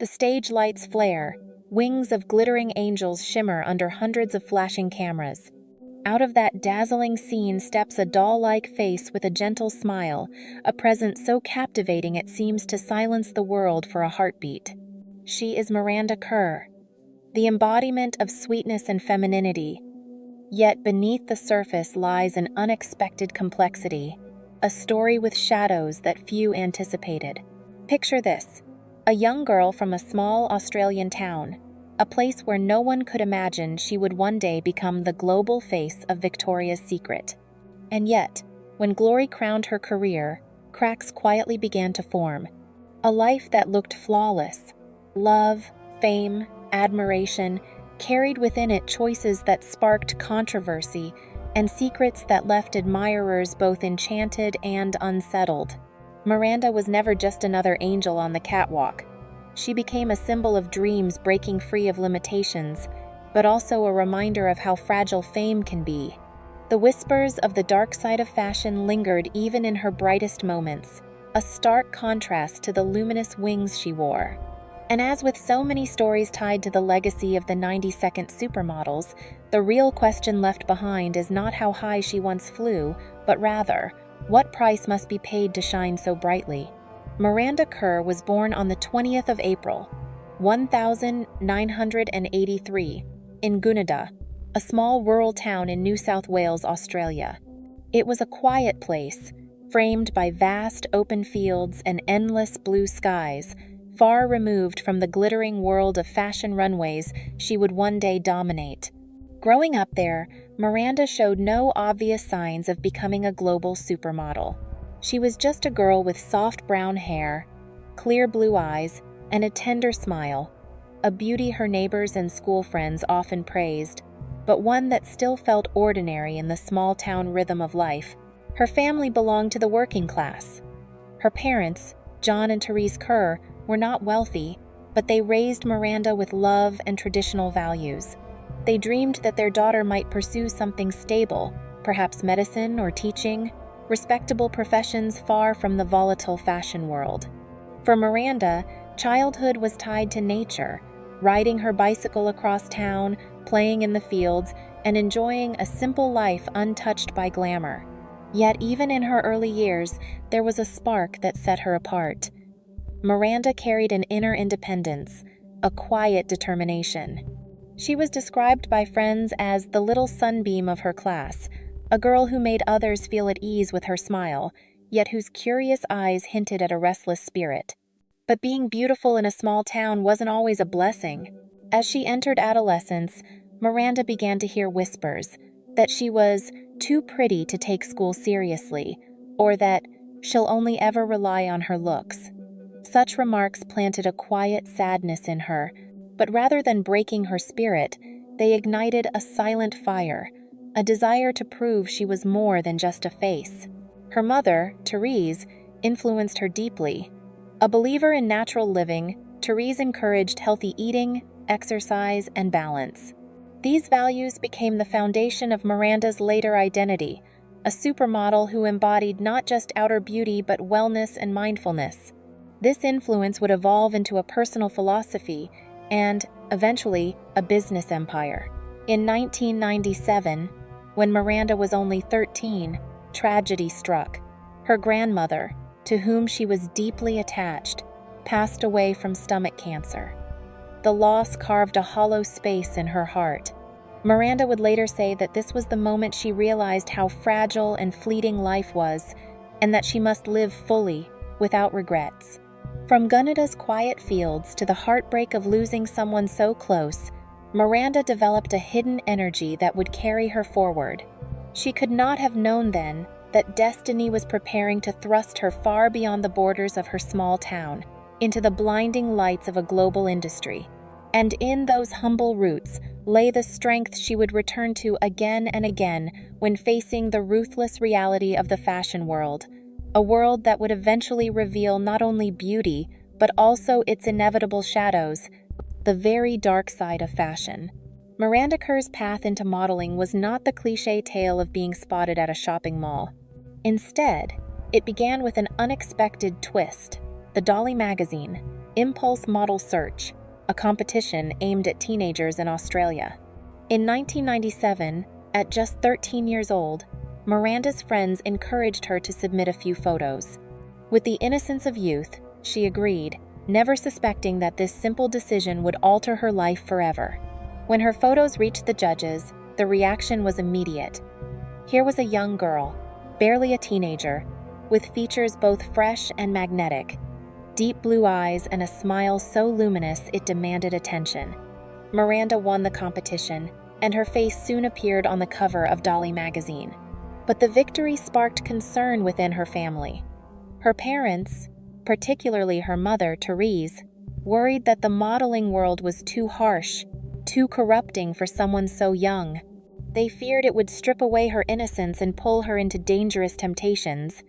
The stage lights flare, wings of glittering angels shimmer under hundreds of flashing cameras. Out of that dazzling scene steps a doll-like face with a gentle smile, a presence so captivating it seems to silence the world for a heartbeat. She is Miranda Kerr, the embodiment of sweetness and femininity. Yet beneath the surface lies an unexpected complexity, a story with shadows that few anticipated. Picture this: a young girl from a small Australian town, a place where no one could imagine she would one day become the global face of Victoria's Secret. And yet, when glory crowned her career, cracks quietly began to form. A life that looked flawless, love, fame, admiration, carried within it choices that sparked controversy and secrets that left admirers both enchanted and unsettled. Miranda was never just another angel on the catwalk. She became a symbol of dreams breaking free of limitations, but also a reminder of how fragile fame can be. The whispers of the dark side of fashion lingered even in her brightest moments, a stark contrast to the luminous wings she wore. And as with so many stories tied to the legacy of the 90s Supermodels, the real question left behind is not how high she once flew, but rather, what price must be paid to shine so brightly? Miranda Kerr was born on the 20th of April, 1983, in Gunnedah, a small rural town in New South Wales, Australia. It was a quiet place, framed by vast open fields and endless blue skies, far removed from the glittering world of fashion runways she would one day dominate. Growing up there, Miranda showed no obvious signs of becoming a global supermodel. She was just a girl with soft brown hair, clear blue eyes, and a tender smile, a beauty her neighbors and school friends often praised, but one that still felt ordinary in the small-town rhythm of life. Her family belonged to the working class. Her parents, John and Therese Kerr, were not wealthy, but they raised Miranda with love and traditional values. They dreamed that their daughter might pursue something stable, perhaps medicine or teaching, respectable professions far from the volatile fashion world. For Miranda, childhood was tied to nature, riding her bicycle across town, playing in the fields, and enjoying a simple life untouched by glamour. Yet even in her early years, there was a spark that set her apart. Miranda carried an inner independence, a quiet determination. She was described by friends as the little sunbeam of her class, a girl who made others feel at ease with her smile, yet whose curious eyes hinted at a restless spirit. But being beautiful in a small town wasn't always a blessing. As she entered adolescence, Miranda began to hear whispers that she was too pretty to take school seriously, or that she'll only ever rely on her looks. Such remarks planted a quiet sadness in her, but rather than breaking her spirit, they ignited a silent fire, a desire to prove she was more than just a face. Her mother, Therese, influenced her deeply. A believer in natural living, Therese encouraged healthy eating, exercise, and balance. These values became the foundation of Miranda's later identity, a supermodel who embodied not just outer beauty but wellness and mindfulness. This influence would evolve into a personal philosophy and, eventually, a business empire. In 1997, when Miranda was only 13, tragedy struck. Her grandmother, to whom she was deeply attached, passed away from stomach cancer. The loss carved a hollow space in her heart. Miranda would later say that this was the moment she realized how fragile and fleeting life was, and that she must live fully, without regrets. From Gunnedah's quiet fields to the heartbreak of losing someone so close, Miranda developed a hidden energy that would carry her forward. She could not have known then that destiny was preparing to thrust her far beyond the borders of her small town, into the blinding lights of a global industry. And in those humble roots lay the strength she would return to again and again when facing the ruthless reality of the fashion world, a world that would eventually reveal not only beauty, but also its inevitable shadows, the very dark side of fashion. Miranda Kerr's path into modeling was not the cliché tale of being spotted at a shopping mall. Instead, it began with an unexpected twist: the Dolly Magazine, Impulse Model Search, a competition aimed at teenagers in Australia. In 1997, at just 13 years old, Miranda's friends encouraged her to submit a few photos. With the innocence of youth, she agreed, never suspecting that this simple decision would alter her life forever. When her photos reached the judges, the reaction was immediate. Here was a young girl, barely a teenager, with features both fresh and magnetic, deep blue eyes and a smile so luminous it demanded attention. Miranda won the competition, and her face soon appeared on the cover of Dolly Magazine. But the victory sparked concern within her family. Her parents, particularly her mother, Therese, worried that the modeling world was too harsh, too corrupting for someone so young. They feared it would strip away her innocence and pull her into dangerous temptations.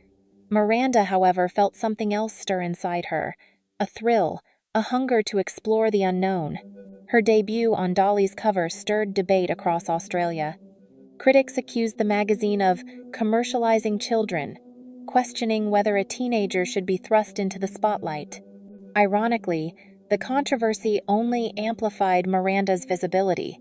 Miranda, however, felt something else stir inside her, a thrill, a hunger to explore the unknown. Her debut on Dolly's cover stirred debate across Australia. Critics accused the magazine of commercializing children, questioning whether a teenager should be thrust into the spotlight. Ironically, the controversy only amplified Miranda's visibility.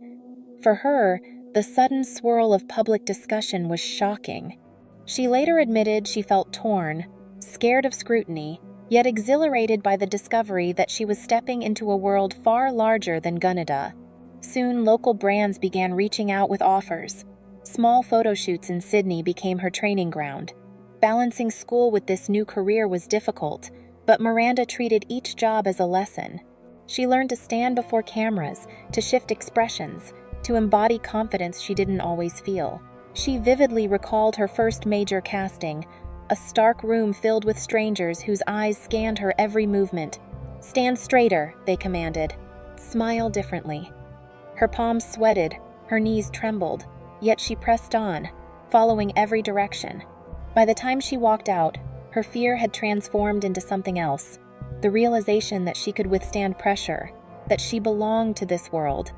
For her, the sudden swirl of public discussion was shocking. She later admitted she felt torn, scared of scrutiny, yet exhilarated by the discovery that she was stepping into a world far larger than Gunnedah. Soon, local brands began reaching out with offers. Small photo shoots in Sydney became her training ground. Balancing school with this new career was difficult, but Miranda treated each job as a lesson. She learned to stand before cameras, to shift expressions, to embody confidence she didn't always feel. She vividly recalled her first major casting, a stark room filled with strangers whose eyes scanned her every movement. "Stand straighter," they commanded. "Smile differently." Her palms sweated, her knees trembled, yet she pressed on, following every direction. By the time she walked out, her fear had transformed into something else, the realization that she could withstand pressure, that she belonged to this world.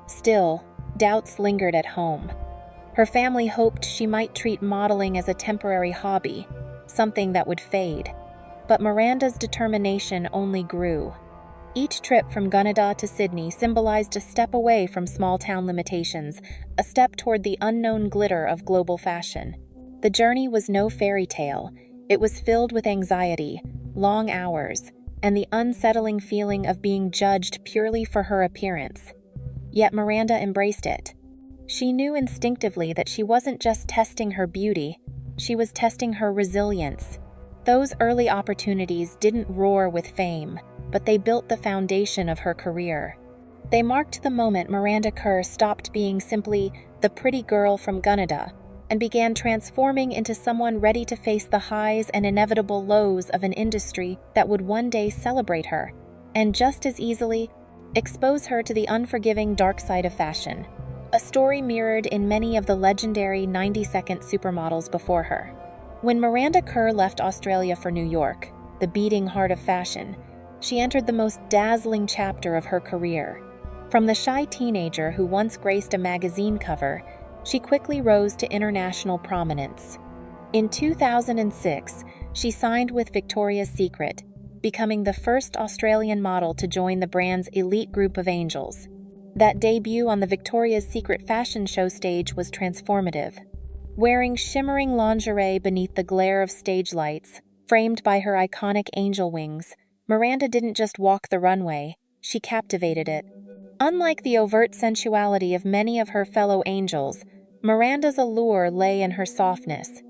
Still, doubts lingered at home. Her family hoped she might treat modeling as a temporary hobby, something that would fade. But Miranda's determination only grew. Each trip from Gunnedah to Sydney symbolized a step away from small-town limitations, a step toward the unknown glitter of global fashion. The journey was no fairy tale. It was filled with anxiety, long hours, and the unsettling feeling of being judged purely for her appearance. Yet Miranda embraced it. She knew instinctively that she wasn't just testing her beauty, she was testing her resilience. Those early opportunities didn't roar with fame, but they built the foundation of her career. They marked the moment Miranda Kerr stopped being simply the pretty girl from Gunnedah and began transforming into someone ready to face the highs and inevitable lows of an industry that would one day celebrate her, and just as easily, expose her to the unforgiving dark side of fashion. A story mirrored in many of the legendary 90-second supermodels before her. When Miranda Kerr left Australia for New York, the beating heart of fashion, she entered the most dazzling chapter of her career. From the shy teenager who once graced a magazine cover, she quickly rose to international prominence. In 2006, she signed with Victoria's Secret, becoming the first Australian model to join the brand's elite group of angels. That debut on the Victoria's Secret fashion show stage was transformative. Wearing shimmering lingerie beneath the glare of stage lights, framed by her iconic angel wings, Miranda didn't just walk the runway, she captivated it. Unlike the overt sensuality of many of her fellow angels, Miranda's allure lay in her softness.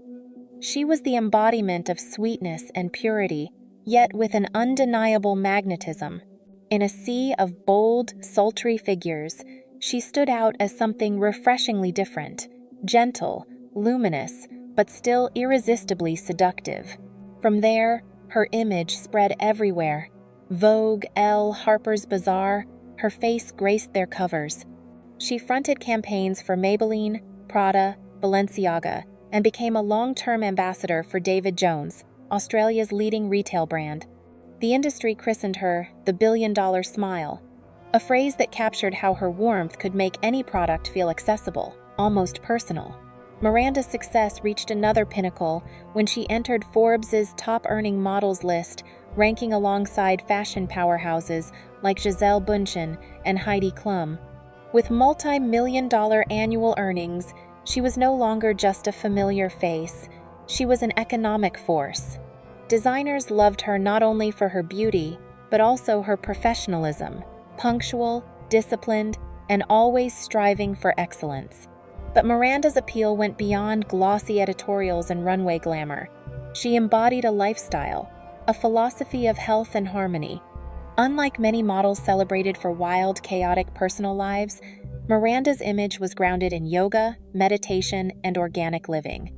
She was the embodiment of sweetness and purity, yet with an undeniable magnetism. In a sea of bold, sultry figures, she stood out as something refreshingly different, gentle, luminous, but still irresistibly seductive. From there, her image spread everywhere. Vogue, Elle, Harper's Bazaar, her face graced their covers. She fronted campaigns for Maybelline, Prada, Balenciaga, and became a long-term ambassador for David Jones, Australia's leading retail brand. The industry christened her the billion-dollar smile, a phrase that captured how her warmth could make any product feel accessible, almost personal. Miranda's success reached another pinnacle when she entered Forbes' top-earning models list ranking alongside fashion powerhouses like Gisele Bündchen and Heidi Klum. With multi-million-dollar annual earnings, she was no longer just a familiar face. She was an economic force. Designers loved her not only for her beauty, but also her professionalism, punctual, disciplined, and always striving for excellence. But Miranda's appeal went beyond glossy editorials and runway glamour. She embodied a lifestyle, a philosophy of health and harmony. Unlike many models celebrated for wild, chaotic personal lives, Miranda's image was grounded in yoga, meditation, and organic living.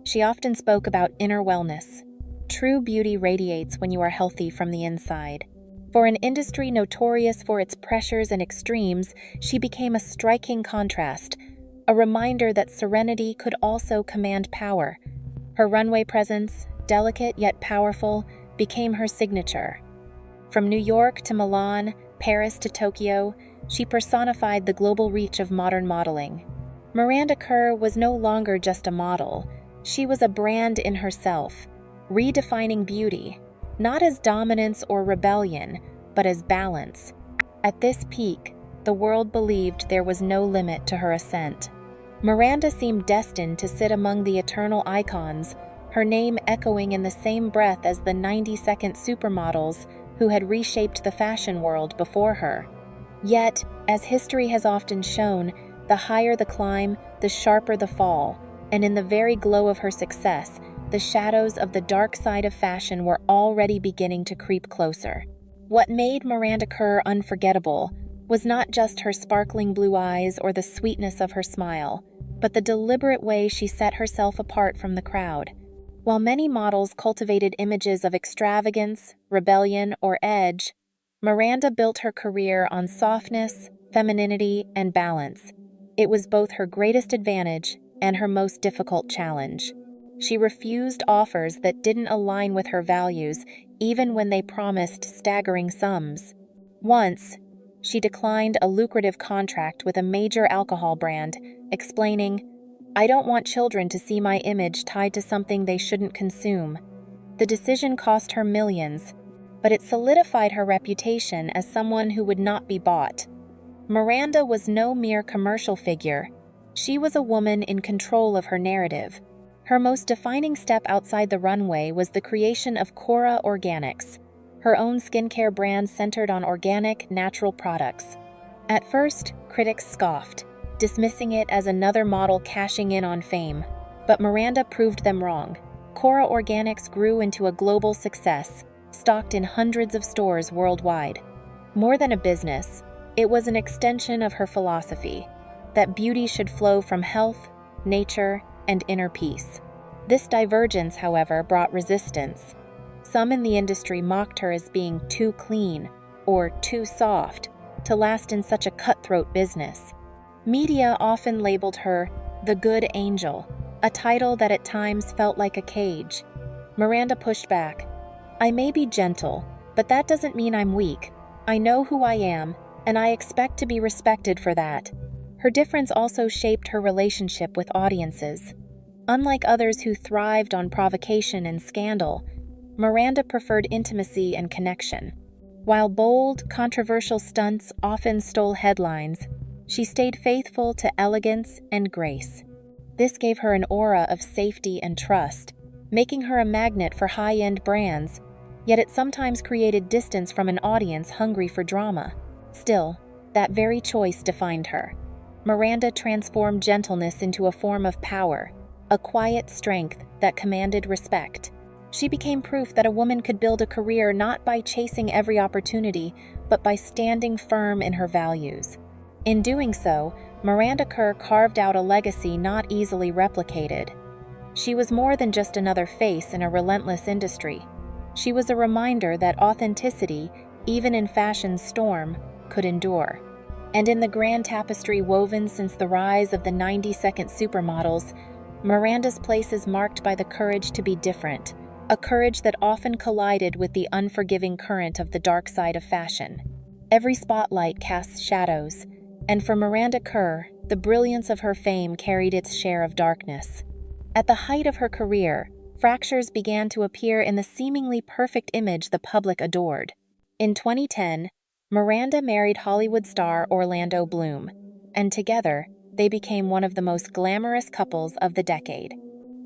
She often spoke about inner wellness. True beauty radiates when you are healthy from the inside. For an industry notorious for its pressures and extremes, she became a striking contrast, a reminder that serenity could also command power. Her runway presence, delicate yet powerful, became her signature. From New York to Milan, Paris to Tokyo, she personified the global reach of modern modeling. Miranda Kerr was no longer just a model. She was a brand in herself, redefining beauty, not as dominance or rebellion, but as balance. At this peak, the world believed there was no limit to her ascent. Miranda seemed destined to sit among the eternal icons, her name echoing in the same breath as the 90s Supermodels who had reshaped the fashion world before her. Yet, as history has often shown, the higher the climb, the sharper the fall, and in the very glow of her success, the shadows of the dark side of fashion were already beginning to creep closer. What made Miranda Kerr unforgettable was not just her sparkling blue eyes or the sweetness of her smile, but the deliberate way she set herself apart from the crowd. While many models cultivated images of extravagance, rebellion, or edge, Miranda built her career on softness, femininity, and balance. It was both her greatest advantage and her most difficult challenge. She refused offers that didn't align with her values, even when they promised staggering sums. Once, she declined a lucrative contract with a major alcohol brand, explaining, "I don't want children to see my image tied to something they shouldn't consume." The decision cost her millions, but it solidified her reputation as someone who would not be bought. Miranda was no mere commercial figure. She was a woman in control of her narrative. Her most defining step outside the runway was the creation of Cora Organics, her own skincare brand centered on organic, natural products. At first, critics scoffed, dismissing it as another model cashing in on fame. But Miranda proved them wrong. Cora Organics grew into a global success, stocked in hundreds of stores worldwide. More than a business, it was an extension of her philosophy, that beauty should flow from health, nature, and inner peace. This divergence, however, brought resistance. Some in the industry mocked her as being too clean or too soft to last in such a cutthroat business. Media often labeled her the Good Angel, a title that at times felt like a cage. Miranda pushed back. "I may be gentle, but that doesn't mean I'm weak. I know who I am, and I expect to be respected for that." Her difference also shaped her relationship with audiences. Unlike others who thrived on provocation and scandal, Miranda preferred intimacy and connection. While bold, controversial stunts often stole headlines, she stayed faithful to elegance and grace. This gave her an aura of safety and trust, making her a magnet for high-end brands, yet it sometimes created distance from an audience hungry for drama. Still, that very choice defined her. Miranda transformed gentleness into a form of power, a quiet strength that commanded respect. She became proof that a woman could build a career not by chasing every opportunity, but by standing firm in her values. In doing so, Miranda Kerr carved out a legacy not easily replicated. She was more than just another face in a relentless industry. She was a reminder that authenticity, even in fashion's storm, could endure. And in the grand tapestry woven since the rise of the 90s Supermodels, Miranda's place is marked by the courage to be different, a courage that often collided with the unforgiving current of the dark side of fashion. Every spotlight casts shadows, and for Miranda Kerr, the brilliance of her fame carried its share of darkness. At the height of her career, fractures began to appear in the seemingly perfect image the public adored. In 2010, Miranda married Hollywood star Orlando Bloom, and together, they became one of the most glamorous couples of the decade.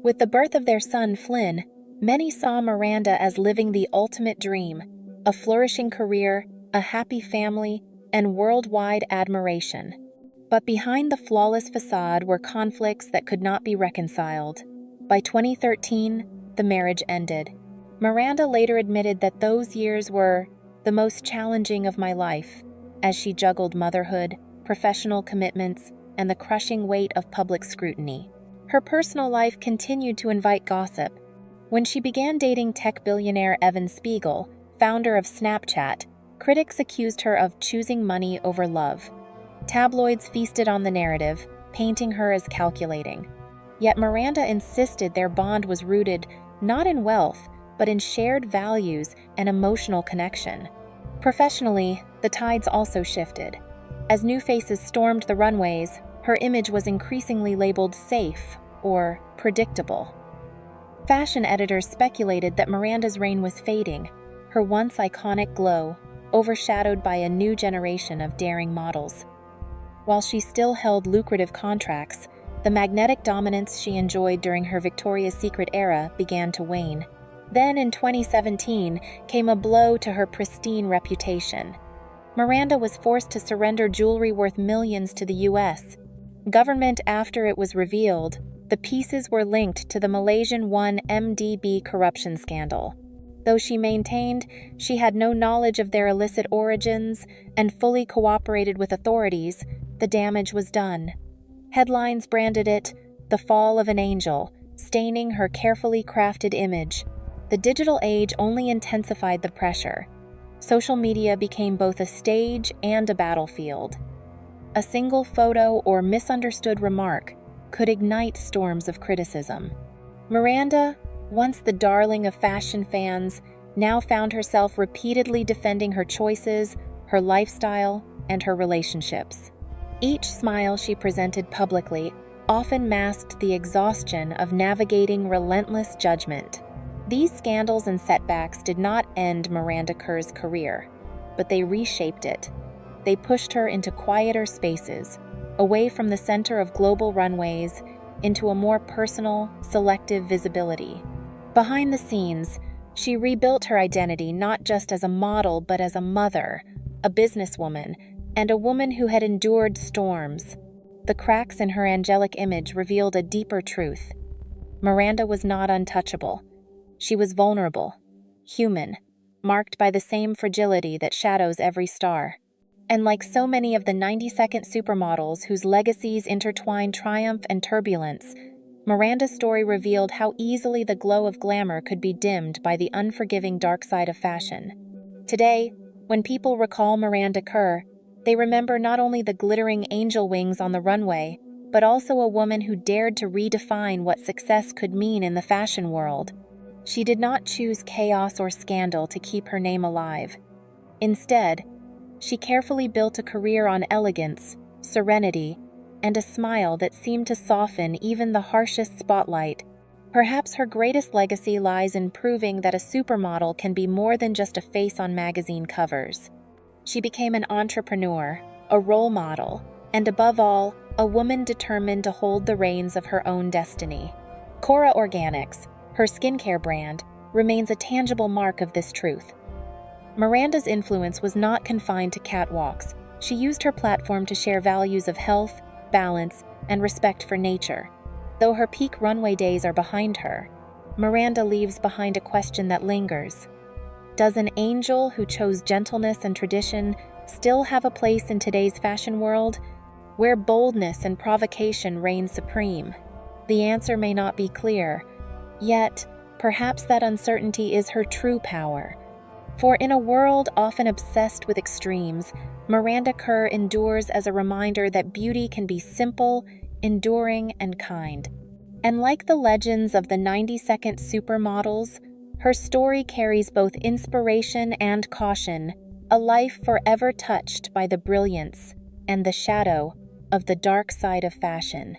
With the birth of their son Flynn, many saw Miranda as living the ultimate dream, a flourishing career, a happy family, and worldwide admiration. But behind the flawless facade were conflicts that could not be reconciled. By 2013, the marriage ended. Miranda later admitted that those years were the most challenging of my life, as she juggled motherhood, professional commitments, and the crushing weight of public scrutiny. Her personal life continued to invite gossip. When she began dating tech billionaire Evan Spiegel, founder of Snapchat, critics accused her of choosing money over love. Tabloids feasted on the narrative, painting her as calculating. Yet Miranda insisted their bond was rooted not in wealth, but in shared values and emotional connection. Professionally, the tides also shifted. As new faces stormed the runways, her image was increasingly labeled safe or predictable. Fashion editors speculated that Miranda's reign was fading, her once iconic glow overshadowed by a new generation of daring models. While she still held lucrative contracts, the magnetic dominance she enjoyed during her Victoria's Secret era began to wane. Then in 2017 came a blow to her pristine reputation. Miranda was forced to surrender jewelry worth millions to the US. Government after it was revealed, the pieces were linked to the Malaysian 1MDB corruption scandal. Though she maintained she had no knowledge of their illicit origins and fully cooperated with authorities, the damage was done. Headlines branded it the fall of an angel, staining her carefully crafted image. The digital age only intensified the pressure. Social media became both a stage and a battlefield. A single photo or misunderstood remark could ignite storms of criticism. Miranda, once the darling of fashion fans, now found herself repeatedly defending her choices, her lifestyle, and her relationships. Each smile she presented publicly often masked the exhaustion of navigating relentless judgment. These scandals and setbacks did not end Miranda Kerr's career, but they reshaped it. They pushed her into quieter spaces, away from the center of global runways, into a more personal, selective visibility. Behind the scenes, she rebuilt her identity not just as a model but as a mother, a businesswoman, and a woman who had endured storms. The cracks in her angelic image revealed a deeper truth. Miranda was not untouchable. She was vulnerable, human, marked by the same fragility that shadows every star. And like so many of the 90-second supermodels whose legacies intertwine triumph and turbulence, Miranda's story revealed how easily the glow of glamour could be dimmed by the unforgiving dark side of fashion. Today, when people recall Miranda Kerr, they remember not only the glittering angel wings on the runway, but also a woman who dared to redefine what success could mean in the fashion world. She did not choose chaos or scandal to keep her name alive. Instead, she carefully built a career on elegance, serenity, and a smile that seemed to soften even the harshest spotlight. Perhaps her greatest legacy lies in proving that a supermodel can be more than just a face on magazine covers. She became an entrepreneur, a role model, and above all, a woman determined to hold the reins of her own destiny. Cora Organics, her skincare brand, remains a tangible mark of this truth. Miranda's influence was not confined to catwalks. She used her platform to share values of health, balance, and respect for nature. Though her peak runway days are behind her, Miranda leaves behind a question that lingers. Does an angel who chose gentleness and tradition still have a place in today's fashion world, where boldness and provocation reign supreme? The answer may not be clear, yet perhaps that uncertainty is her true power. For in a world often obsessed with extremes, Miranda Kerr endures as a reminder that beauty can be simple, enduring, and kind. And like the legends of the 90-second supermodels, her story carries both inspiration and caution, a life forever touched by the brilliance and the shadow of the dark side of fashion.